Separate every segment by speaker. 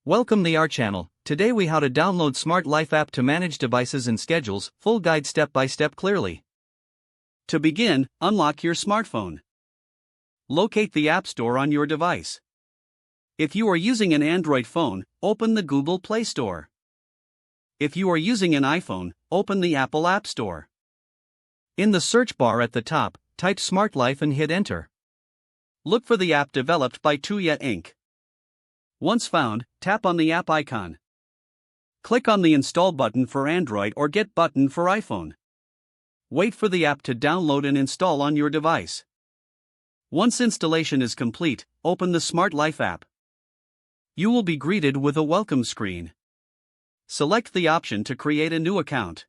Speaker 1: Welcome to our channel. Today we how to download Smart Life app to manage devices and schedules, full guide step by step clearly. To begin, unlock your smartphone. Locate the App Store on your device. If you are using an Android phone, open the Google Play Store. If you are using an iPhone, open the Apple App Store. In the search bar at the top, type Smart Life and hit enter. Look for the app developed by Tuya Inc. Once found, tap on the app icon. Click on the Install button for Android or Get button for iPhone. Wait for the app to download and install on your device. Once installation is complete, open the Smart Life app. You will be greeted with a welcome screen. Select the option to create a new account.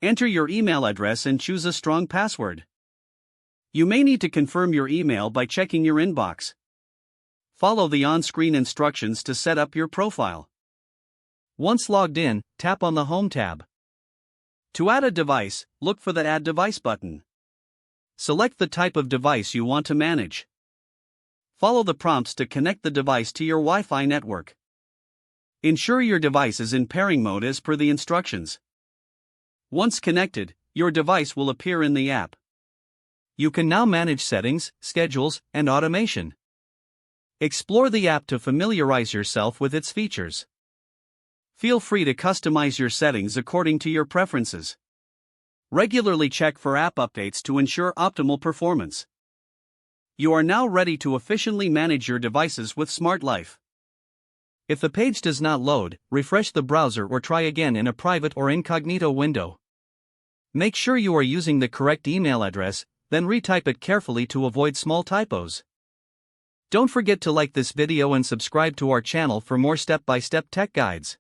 Speaker 1: Enter your email address and choose a strong password. You may need to confirm your email by checking your inbox. Follow the on-screen instructions to set up your profile. Once logged in, tap on the Home tab. To add a device, look for the Add Device button. Select the type of device you want to manage. Follow the prompts to connect the device to your Wi-Fi network. Ensure your device is in pairing mode as per the instructions. Once connected, your device will appear in the app. You can now manage settings, schedules, and automation. Explore the app to familiarize yourself with its features. Feel free to customize your settings according to your preferences. Regularly check for app updates to ensure optimal performance. You are now ready to efficiently manage your devices with Smart Life. If the page does not load, refresh the browser or try again in a private or incognito window. Make sure you are using the correct email address, then retype it carefully to avoid small typos. Don't forget to like this video and subscribe to our channel for more step-by-step tech guides.